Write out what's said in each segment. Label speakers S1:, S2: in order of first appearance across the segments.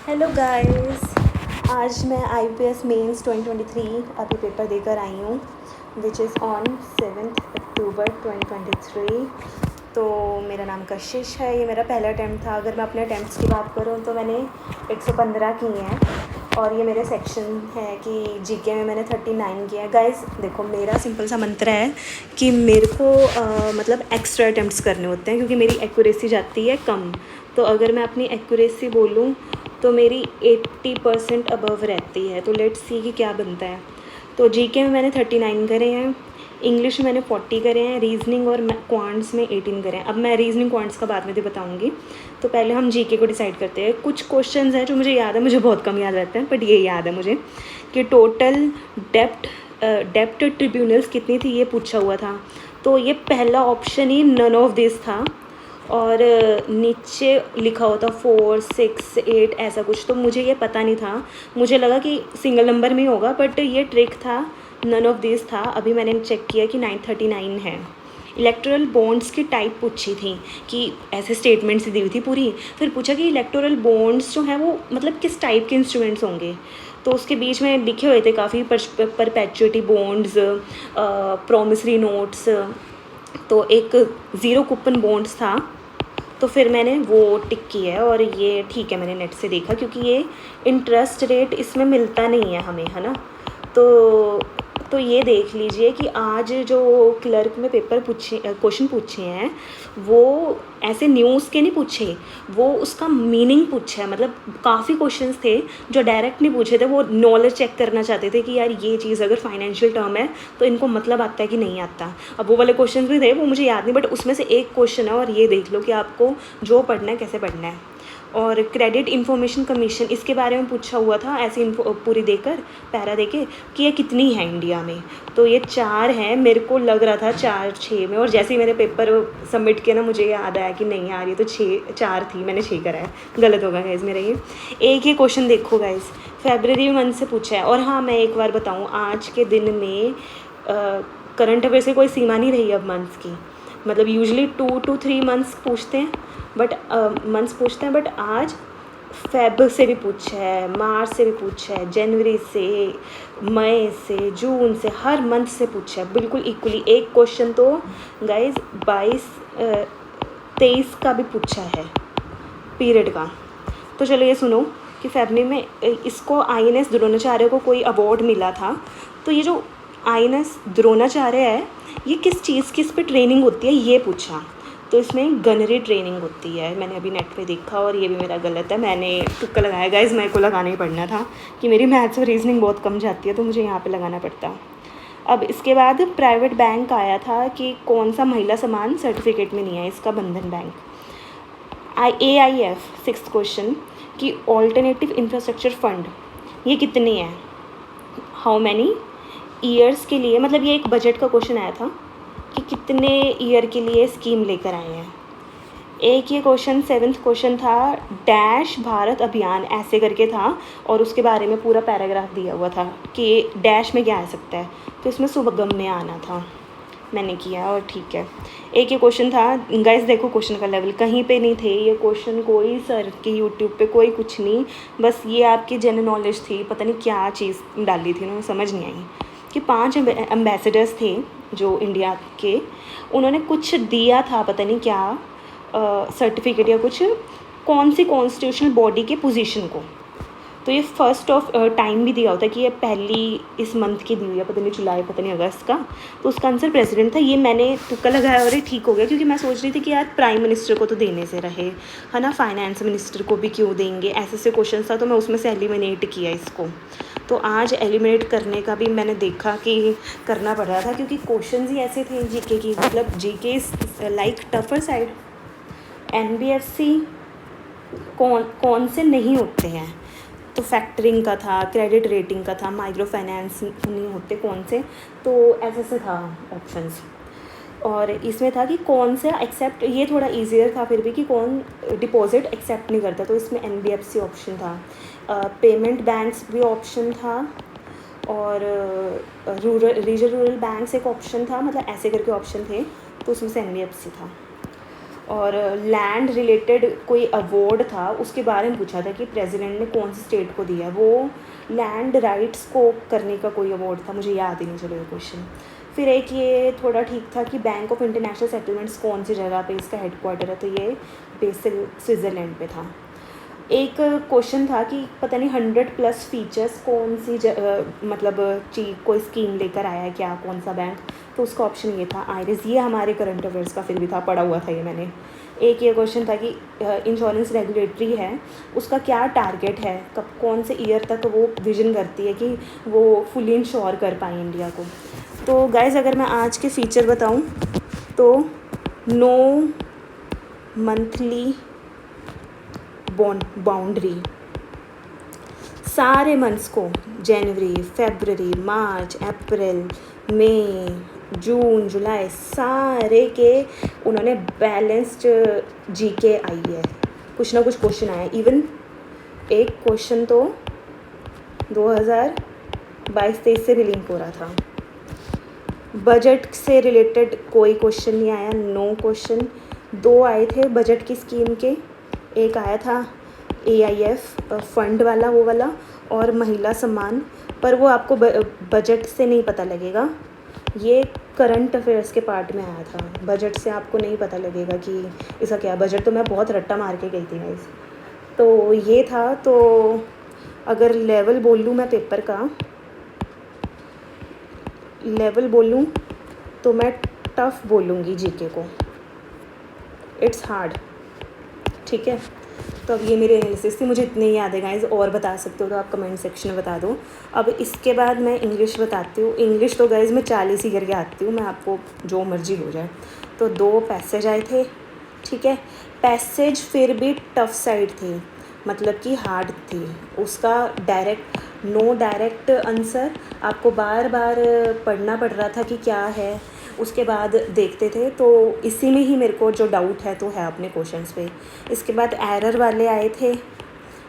S1: Hello guys. आज मैं IPS mains 2023 अभी पेपर देकर आई हूँ, विच इज़ ऑन 7 अक्टूबर 2023। तो मेरा नाम कशिश है। ये मेरा पहला अटैम्प्ट था। अगर मैं अपने अटैम्प्ट्स की बात करूँ तो मैंने 115 किए हैं और ये मेरे सेक्शन है कि जीके में मैंने 39 किया है। गाइस देखो, मेरा सिंपल सा मंत्र है कि मेरे को मतलब एक्स्ट्रा अटैम्प्ट्स करने होते हैं क्योंकि मेरी एक्यूरेसी जाती है कम। तो अगर मैं अपनी एक्यूरेसी बोलूँ तो मेरी 80% अबव रहती है। तो लेट्स सी कि क्या बनता है। तो जीके में मैंने 39 करे हैं, इंग्लिश में मैंने 40 करे हैं, रीजनिंग और क्वांट्स में 18 करे हैं। अब मैं रीजनिंग क्वांट्स का बाद में भी बताऊंगी। तो पहले हम जीके को डिसाइड करते हैं। कुछ क्वेश्चंस हैं जो मुझे याद है, मुझे बहुत कम याद रहते हैं, बट ये याद है मुझे कि टोटल डेप्ट ट्रिब्यूनल्स कितनी थी, ये पूछा हुआ था। तो ये पहला ऑप्शन ही नन ऑफ दिस था और नीचे लिखा होता 4, 6, 8 ऐसा कुछ। तो मुझे ये पता नहीं था, मुझे लगा कि सिंगल नंबर में ही होगा, बट ये ट्रिक था, नन ऑफ दिस था। अभी मैंने चेक किया कि 939 है। इलेक्टोरल बॉन्ड्स की टाइप पूछी थी कि ऐसे स्टेटमेंट्स दी हुई थी पूरी। फिर पूछा कि इलेक्टोरल बॉन्ड्स जो हैं वो मतलब किस टाइप के इंस्ट्रूमेंट्स होंगे। तो उसके बीच में लिखे हुए थे काफ़ी परपेचुइटी बॉन्ड्स, प्रॉमिसरी नोट्स। तो एक ज़ीरो कूपन बॉन्ड्स था। तो फिर मैंने वो टिक किया है और ये ठीक है, मैंने नेट से देखा क्योंकि ये इंटरेस्ट रेट इसमें मिलता नहीं है हमें, है ना। तो ये देख लीजिए कि आज जो क्लर्क में पेपर पूछे, क्वेश्चन पूछे हैं, वो ऐसे न्यूज़ के नहीं पूछे, वो उसका मीनिंग पूछा है। मतलब काफ़ी क्वेश्चंस थे जो डायरेक्ट नहीं पूछे थे, वो नॉलेज चेक करना चाहते थे कि यार ये चीज़ अगर फाइनेंशियल टर्म है तो इनको मतलब आता है कि नहीं आता। अब वो वाले क्वेश्चंस भी थे, वो मुझे याद नहीं, बट उसमें से एक क्वेश्चन है और ये देख लो कि आपको जो पढ़ना है कैसे पढ़ना है। और क्रेडिट इन्फॉर्मेशन कमीशन, इसके बारे में पूछा हुआ था ऐसे पूरी देकर पैरा देके कि ये कितनी है इंडिया में। तो ये 4 हैं, मेरे को लग रहा था 4, 6 में। और जैसे ही मैंने पेपर सबमिट किया ना, मुझे याद आया कि नहीं यार, ये तो 4 थी, मैंने 6 करा है। गलत होगा गाइज़ मेरा ये। एक ही क्वेश्चन देखो गाइज़, फेबररी मंथ से पूछा है। और हाँ, मैं एक बार बताऊँ, आज के दिन में करंट अफेयर्स की कोई सीमा नहीं रही अब मंथ्स की। मतलब यूजुअली 2 to 3 मंथ्स पूछते हैं, बट मंथ्स पूछते हैं, बट आज फेब से भी पूछा है, मार्च से भी पूछा है, जनवरी से, मई से, जून से, हर मंथ से पूछा है बिल्कुल इक्वली। एक क्वेश्चन तो गाइज 23 का भी पूछा है पीरियड का। तो चलो ये सुनो कि फेबररी में इसको INS द्रोणाचार्य को कोई अवार्ड मिला था। तो ये जो INS द्रोणाचार्य है, ये किस चीज़ की इस पर ट्रेनिंग होती है ये पूछा। तो इसमें गनरी ट्रेनिंग होती है। मैंने अभी नेट पे देखा और ये भी मेरा गलत है, मैंने तुक्का लगाया गाइज, मेरे को लगाना ही पड़ना था कि मेरी मैथ्स और रीजनिंग बहुत कम जाती है, तो मुझे यहाँ पे लगाना पड़ता। अब इसके बाद प्राइवेट बैंक आया था कि कौन सा महिला समान सर्टिफिकेट में नहीं है, इसका बंधन बैंक। AIF 6th क्वेश्चन कि ऑल्टरनेटिव इंफ्रास्ट्रक्चर फंड ये कितने हैं, हाउ मैनी ईयर्स के लिए। मतलब ये एक बजट का क्वेश्चन आया था कि कितने ईयर के लिए स्कीम लेकर आए हैं। एक ये क्वेश्चन 7th क्वेश्चन था, डैश भारत अभियान ऐसे करके था और उसके बारे में पूरा पैराग्राफ दिया हुआ था कि डैश में क्या आ सकता है। तो इसमें सुगम में आना था, मैंने किया और ठीक है। एक ये क्वेश्चन था गाइस, देखो क्वेश्चन का लेवल कहीं पे नहीं थे ये क्वेश्चन, कोई सर के यूट्यूब पे कोई कुछ नहीं, बस ये आपकी जनरल नॉलेज थी। पता नहीं क्या चीज़ डाली थी, उन्हें समझ नहीं आई। कि 5 एम्बेसडर्स थे जो इंडिया के, उन्होंने कुछ दिया था, पता नहीं क्या सर्टिफिकेट या कुछ, कौन सी कॉन्स्टिट्यूशनल बॉडी के पोजीशन को। तो ये फर्स्ट ऑफ टाइम भी दिया होता है कि ये पहली इस मंथ की दी हुई है, पता नहीं जुलाई, पता नहीं अगस्त का। तो उसका आंसर प्रेसिडेंट था। ये मैंने तुक्का लगाया और ये ठीक हो गया क्योंकि मैं सोच रही थी कि यार प्राइम मिनिस्टर को तो देने से रहे, है ना, फाइनेंस मिनिस्टर को भी क्यों देंगे, ऐसे क्वेश्चन था। तो मैं उसमें से एलिमिनेट किया इसको। तो आज एलिमिनेट करने का भी मैंने देखा कि करना पड़ रहा था क्योंकि क्वेश्चन ही ऐसे थे जीके की। मतलब GK is like tougher side. NBFC कौन से नहीं होते हैं, तो फैक्टरिंग का था, क्रेडिट रेटिंग का था, माइक्रो फाइनेंस नहीं होते कौन से। तो ऐसे था ऑप्शंस। और इसमें था कि कौन से एक्सेप्ट, ये थोड़ा इजियर था फिर भी, कि कौन डिपॉजिट एक्सेप्ट नहीं करता। तो इसमें NBFC ऑप्शन था, पेमेंट बैंक्स भी ऑप्शन था, और रीजनल रूरल बैंक्स एक ऑप्शन था। मतलब ऐसे करके ऑप्शन थे, तो उसमें से NBFC था। और लैंड रिलेटेड कोई अवार्ड था, उसके बारे में पूछा था कि प्रेसिडेंट ने कौन सी स्टेट को दिया है। वो लैंड राइट्स को करने का कोई अवार्ड था, मुझे याद ही नहीं चलो ये क्वेश्चन। फिर एक ये थोड़ा ठीक था कि बैंक ऑफ इंटरनेशनल सेटलमेंट्स कौन सी जगह पे इसका हेडक्वार्टर है, तो ये बेसिल स्विट्ज़रलैंड पे था। एक क्वेश्चन था कि पता नहीं 100+ फीचर्स कौन सी मतलब चीज कोई स्कीम लेकर आया है क्या, कौन सा बैंक, तो उसका ऑप्शन ये था आयरिस। ये हमारे करंट अफेयर्स का फिर भी था, पढ़ा हुआ था ये मैंने। एक ये क्वेश्चन था कि इंश्योरेंस रेगुलेटरी है, उसका क्या टारगेट है, कब कौन से ईयर तक वो विजन करती है कि वो फुली इंश्योर कर पाए इंडिया को। तो गाइज़ अगर मैं आज के फीचर बताऊं तो नो मंथली बाउंड्री, सारे मंथ्स को जनवरी, फरवरी, मार्च, अप्रैल, मई, जून, जुलाई सारे के उन्होंने बैलेंस्ड जीके आई है, कुछ ना कुछ क्वेश्चन आया। इवन एक क्वेश्चन तो 2022-23 से भी लिंक हो रहा था। बजट से रिलेटेड कोई क्वेश्चन नहीं आया, नो क्वेश्चन। 2 आए थे बजट की स्कीम के, एक आया था AIF फंड वाला, वो वाला, और महिला सम्मान, पर वो आपको बजट से नहीं पता लगेगा। ये करंट अफेयर्स के पार्ट में आया था, बजट से आपको नहीं पता लगेगा कि इसका क्या बजट। तो मैं बहुत रट्टा मार के गई थी गाइस। तो ये था। तो अगर लेवल बोल लूँ मैं पेपर का, लेवल बोलूँ तो मैं टफ़ बोलूँगी जीके को, इट्स हार्ड, ठीक है। तो अब ये मेरी एनालिसिस थी, मुझे इतने ही याद है गाइस, और बता सकते हो तो आप कमेंट सेक्शन में बता दो। अब इसके बाद मैं इंग्लिश बताती हूँ। इंग्लिश तो गाइस मैं 40 ही करके आती हूँ, मैं आपको जो मर्जी हो जाए। तो 2 पैसेज आए थे, ठीक है। पैसेज फिर भी टफ साइड थे, मतलब कि हार्ड थी। उसका नो डायरेक्ट आंसर आपको बार बार पढ़ना पड़ रहा था कि क्या है, उसके बाद देखते थे। तो इसी में ही मेरे को जो डाउट है तो है अपने क्वेश्चंस पे। इसके बाद एरर वाले आए थे,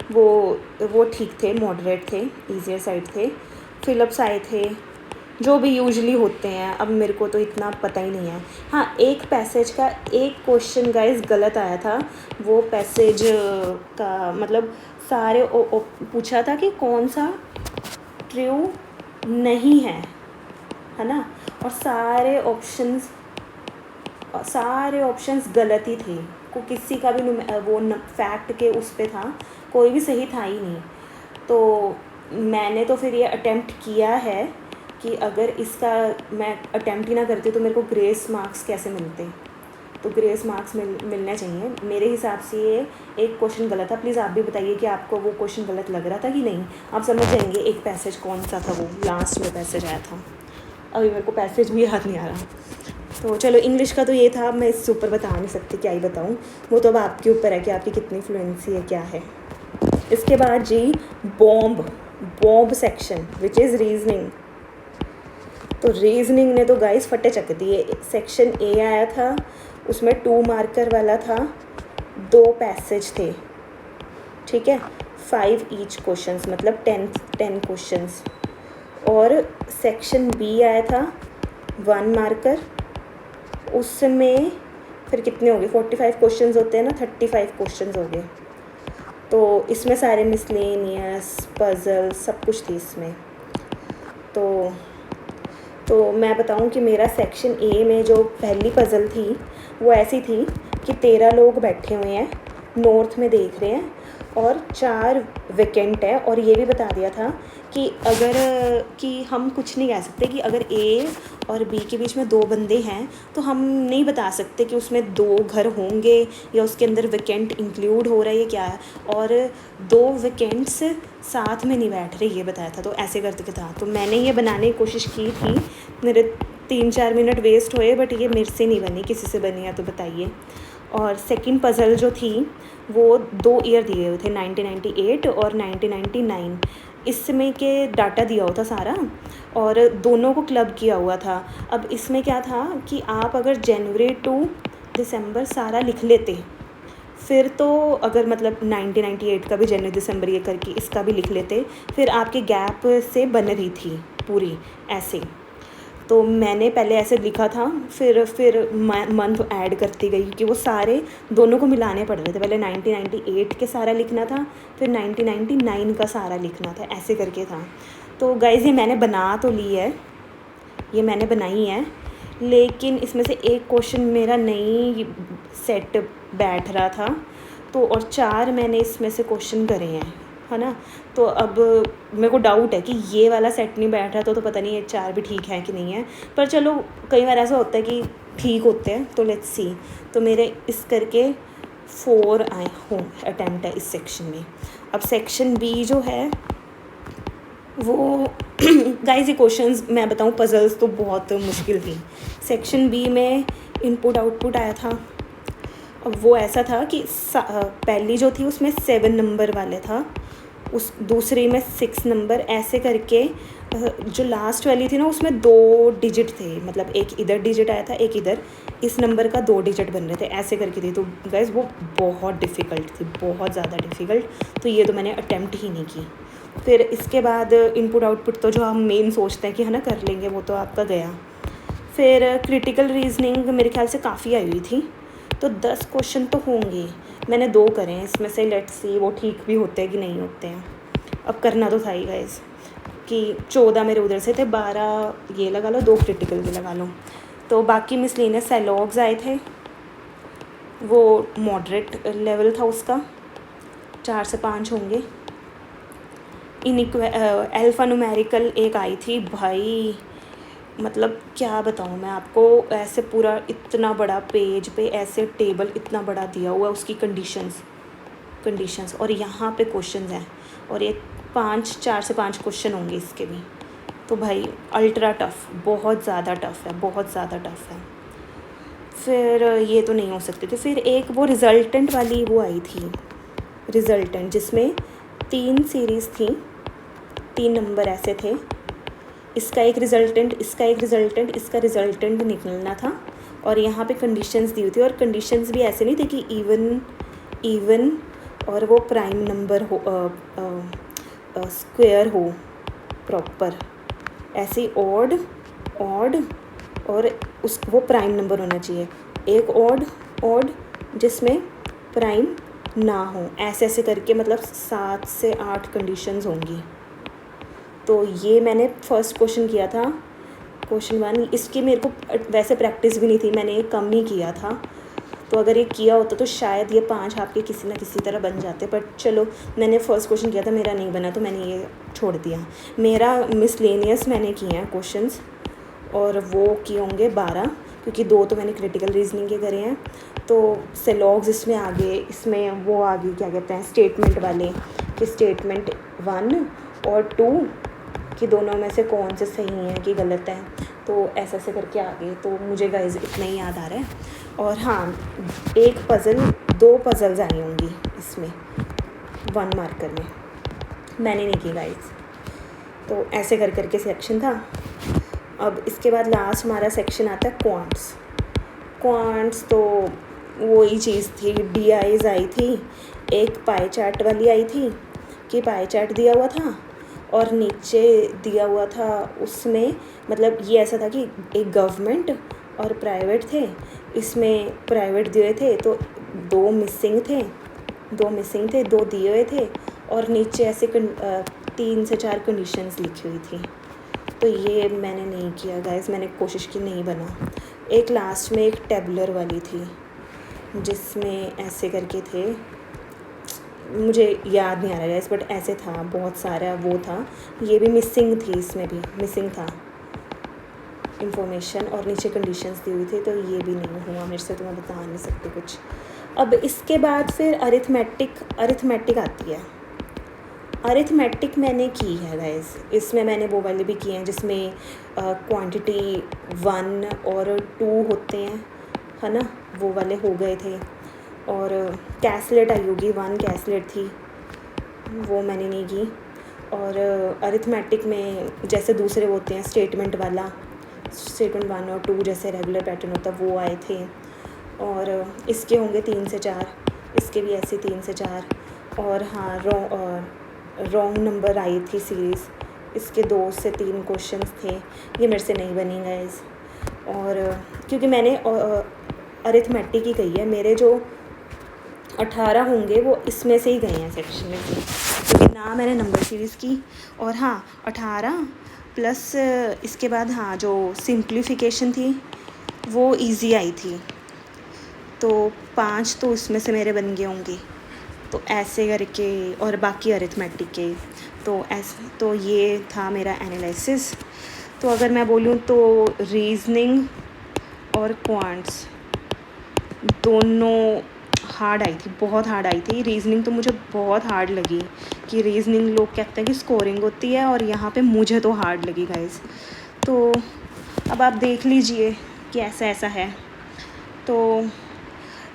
S1: वो ठीक थे, मॉडरेट थे, ईजियर साइड थे। फिलअप्स आए थे जो भी यूजुअली होते हैं, अब मेरे को तो इतना पता ही नहीं है। हाँ, एक पैसेज का एक क्वेश्चन गाइस गलत आया था। वो पैसेज का मतलब सारे पूछा था कि कौन सा ट्रू नहीं है ना, और सारे ऑप्शंस गलत ही थे। को किसी का भी वो फैक्ट के उस पे था, कोई भी सही था ही नहीं। तो मैंने तो फिर ये अटेम्प्ट किया है कि अगर इसका मैं अटेम्प्ट ही ना करती तो मेरे को ग्रेस मार्क्स कैसे मिलते। तो ग्रेस मार्क्स मिलने चाहिए मेरे हिसाब से। ये एक क्वेश्चन गलत था। प्लीज़ आप भी बताइए कि आपको वो क्वेश्चन गलत लग रहा था कि नहीं। आप समझ जाएंगे एक पैसेज कौन सा था, वो लास्ट में पैसेज आया था। अभी मेरे को पैसेज भी याद नहीं आ रहा। तो चलो इंग्लिश का तो ये था, मैं इससे ऊपर बता नहीं सकती, क्या ही बताऊँ। वो तो अब आपके ऊपर है कि आपकी कितनी फ्लुएंसी है, क्या है। इसके बाद G bomb section which is reasoning. तो रीजनिंग ने तो गाइस फटे चक दिए। सेक्शन A आया था, उसमें 2 मार्कर वाला था, 2 पैसेज थे, ठीक है, 5 ईच क्वेश्चंस, मतलब 10 क्वेश्चंस। और सेक्शन B आया था 1 मार्कर, उसमें फिर कितने हो गए, 45 क्वेश्चंस होते हैं ना, 35 क्वेश्चंस हो गए। तो इसमें सारे मिसलेनियस पजल सब कुछ थी इसमें। तो मैं बताऊं कि मेरा सेक्शन A में जो पहली पज़ल थी वो ऐसी थी कि 13 लोग बैठे हुए हैं, नॉर्थ में देख रहे हैं, और 4 वैकेंट है। और ये भी बता दिया था कि हम कुछ नहीं कह सकते कि अगर A और B के बीच में 2 बंदे हैं तो हम नहीं बता सकते कि उसमें 2 घर होंगे या उसके अंदर वैकेंट इंक्लूड हो रहा है, ये क्या है। और 2 वैकेंट्स साथ में नहीं बैठ रहे, ये बताया था। तो ऐसे करके था। तो मैंने ये बनाने की कोशिश की थी, मेरे 3-4 मिनट वेस्ट हुए, बट ये मेरे से नहीं बनी, किसी से बनी है तो बताइए। और सेकंड पज़ल जो थी वो 2 ईयर दिए हुए थे, 1998 और 1999। इसमें के डाटा दिया हुआ था सारा, और दोनों को क्लब किया हुआ था। अब इसमें क्या था कि आप अगर जनवरी टू दिसंबर सारा लिख लेते, फिर तो अगर मतलब 1998 का भी जनवरी दिसंबर ये करके इसका भी लिख लेते, फिर आपके गैप से बन रही थी पूरी ऐसे। तो मैंने पहले ऐसे लिखा था, फिर मंथ ऐड करती गई क्योंकि वो सारे दोनों को मिलाने पड़ रहे थे। पहले 1998 के सारा लिखना था, फिर 1999 का सारा लिखना था, ऐसे करके था। तो गाइज़ ये मैंने बना तो ली है, ये मैंने बनाई है, लेकिन इसमें से एक क्वेश्चन मेरा नहीं सेट बैठ रहा था, तो और 4 मैंने इसमें से क्वेश्चन करे हैं, है ना। तो अब मेरे को डाउट है कि ये वाला सेट नहीं बैठ रहा, तो पता नहीं ये 4 भी ठीक है कि नहीं है, पर चलो कई बार ऐसा होता है कि ठीक होते हैं, तो लेट्स सी। तो मेरे इस करके 4 आए हों अटैम्प्ट है इस सेक्शन में। अब सेक्शन बी जो है वो गाइस ये क्वेश्चंस मैं बताऊं, पजल्स तो बहुत मुश्किल थी। सेक्शन बी में इनपुट आउटपुट आया था। अब वो ऐसा था कि पहली जो थी उसमें 7 नंबर वाले था, उस दूसरी में 6 नंबर, ऐसे करके जो लास्ट वाली थी ना उसमें 2 डिजिट थे, मतलब एक इधर डिजिट आया था, एक इधर, इस नंबर का 2 डिजिट बन रहे थे, ऐसे करके थी। तो गाइस वो बहुत डिफ़िकल्ट थी, बहुत ज़्यादा डिफ़िकल्ट। तो ये तो मैंने अटेम्प्ट ही नहीं की। फिर इसके बाद इनपुट आउटपुट तो जो हम मेन सोचते हैं कि है ना कर लेंगे, वो तो आपका गया। फिर क्रिटिकल रीजनिंग मेरे ख्याल से काफ़ी आई हुई थी, तो 10 क्वेश्चन तो होंगे। मैंने 2 करे हैं इसमें से, लेट्स सी वो ठीक भी होते हैं कि नहीं होते हैं। अब करना तो था ही गाइस कि 14 मेरे उधर से थे, 12 ये लगा लो, 2 क्रिटिकल भी लगा लो। तो बाकी मिसलेनियस डायलॉग्स आए थे, वो मॉडरेट लेवल था उसका, 4 से 5 होंगे। अल्फ़ा न्यूमेरिकल एक आई थी भाई, मतलब क्या बताऊँ मैं आपको, ऐसे पूरा इतना बड़ा पेज पे ऐसे टेबल इतना बड़ा दिया हुआ है, उसकी कंडीशंस और यहाँ पे क्वेश्चंस हैं, और ये 4 से 5 क्वेश्चन होंगे इसके भी। तो भाई अल्ट्रा टफ़, बहुत ज़्यादा टफ़ है, बहुत ज़्यादा टफ़ है। फिर ये तो नहीं हो सकते थे। फिर एक वो रिज़ल्टेंट वाली वो आई थी, रिज़ल्टेंट, जिसमें 3 सीरीज़ थी, 3 नंबर ऐसे थे, इसका एक रिज़ल्टेंट, इसका एक रिज़ल्टेंट, इसका रिज़ल्टेंट निकलना था, और यहाँ पे कंडीशंस दी हुई थी, और कंडीशंस भी ऐसे नहीं थे कि इवन और वो प्राइम नंबर हो, स्क्वायर हो प्रॉपर, ऐसे ऑड और वो प्राइम नंबर होना चाहिए, एक ऑड जिसमें प्राइम ना हो, ऐसे करके, मतलब 7 से 8 कंडीशंस होंगी। तो ये मैंने फर्स्ट क्वेश्चन किया था, क्वेश्चन 1। इसकी मेरे को वैसे प्रैक्टिस भी नहीं थी, मैंने ये कम ही किया था, तो अगर ये किया होता तो शायद ये 5 आपके किसी ना किसी तरह बन जाते, पर चलो मैंने फर्स्ट क्वेश्चन किया था, मेरा नहीं बना, तो मैंने ये छोड़ दिया। मेरा मिसलेनियस मैंने किए हैं क्वेश्चंस, और वो किए होंगे 12, क्योंकि 2 तो मैंने क्रिटिकल रीजनिंग के करे हैं। तो सेलॉग्स इसमें आगे, इसमें वो आगे क्या कहते हैं स्टेटमेंट वाले, कि स्टेटमेंट 1 और 2 कि दोनों में से कौन से सही हैं कि गलत हैं, तो ऐसे करके आगे। तो मुझे गाइस इतना ही याद आ रहा है। और हाँ, एक पज़ल, 2 पज़ल्स आई होंगी इसमें 1 मार्कर में, मैंने नहीं की गाइस। तो ऐसे करके सेक्शन था। अब इसके बाद लास्ट हमारा सेक्शन आता है क्वांट्स। तो वही चीज़ थी, DIs आई थी, एक पाई चार्ट वाली आई थी कि पाई चार्ट दिया हुआ था, और नीचे दिया हुआ था उसमें, मतलब ये ऐसा था कि एक गवर्नमेंट और प्राइवेट थे, इसमें प्राइवेट दिए थे तो 2 मिसिंग थे, 2 दिए हुए थे, और नीचे ऐसे 3 से 4 कंडीशंस लिखी हुई थी। तो ये मैंने नहीं किया गाइस, मैंने कोशिश की, नहीं बना। एक लास्ट में एक टेबलर वाली थी, जिसमें ऐसे करके थे, मुझे याद नहीं आ रहा गाइस, बट ऐसे था, बहुत सारा वो था। ये भी मिसिंग थी, इसमें भी मिसिंग था इंफॉर्मेशन, और नीचे कंडीशंस दी हुई थी। तो ये भी नहीं हुआ मेरे से, तो मैं बता नहीं सकती कुछ। अब इसके बाद फिर अरिथमेटिक आती है। अरिथमेटिक मैंने की है गाइस, इसमें मैंने वो वाले भी किए हैं जिसमें क्वांटिटी 1 और 2 होते हैं, है ना, वो वाले हो गए थे। और कैसलेट आई होगी, 1 कैसलेट थी, वो मैंने नहीं की। और अरिथमेटिक में जैसे दूसरे होते हैं स्टेटमेंट वाला, स्टेटमेंट 1 और 2 जैसे रेगुलर पैटर्न होता है, वो आए थे। और इसके होंगे 3 से 4, इसके भी ऐसे 3 से 4। और हाँ, रॉन्ग नंबर आई थी सीरीज़, इसके 2 से 3 क्वेश्चंस थे, ये मेरे से नहीं बनी गाइस। और क्योंकि मैंने अरिथमेटिक ही कही है, मेरे जो 18 होंगे वो इसमें से ही गए हैं सेक्शन में से, क्योंकि ना मैंने नंबर सीरीज़ की। और हाँ 18 प्लस इसके बाद हाँ जो सिंप्लीफिकेशन थी वो इजी आई थी, तो 5 तो उसमें से मेरे बन गए होंगे। तो ऐसे करके, और बाकी अरिथमेटिक के, तो ऐसे, तो ये था मेरा एनालिसिस। तो अगर मैं बोलूँ तो रीजनिंग और क्वांट्स दोनों हार्ड आई थी, बहुत हार्ड आई थी। रीजनिंग तो मुझे बहुत हार्ड लगी, कि रीजनिंग लोग कहते हैं कि स्कोरिंग होती है, और यहाँ पे मुझे तो हार्ड लगी गाइस। तो अब आप देख लीजिए कि ऐसा ऐसा है। तो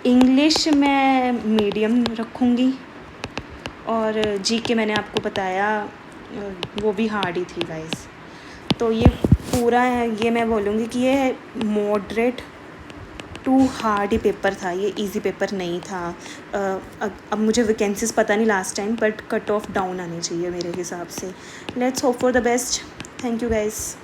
S1: इंग्लिश मैं मीडियम रखूँगी, और जीके मैंने आपको बताया वो भी हार्ड ही थी गाइस। तो ये पूरा है, ये मैं बोलूँगी कि ये मॉडरेट टू हार्ड ही पेपर था, ये इजी पेपर नहीं था। अब मुझे वैकेंसीज पता नहीं last time, but cut off down आनी चाहिए मेरे हिसाब से। Let's hope for the best. Thank you guys.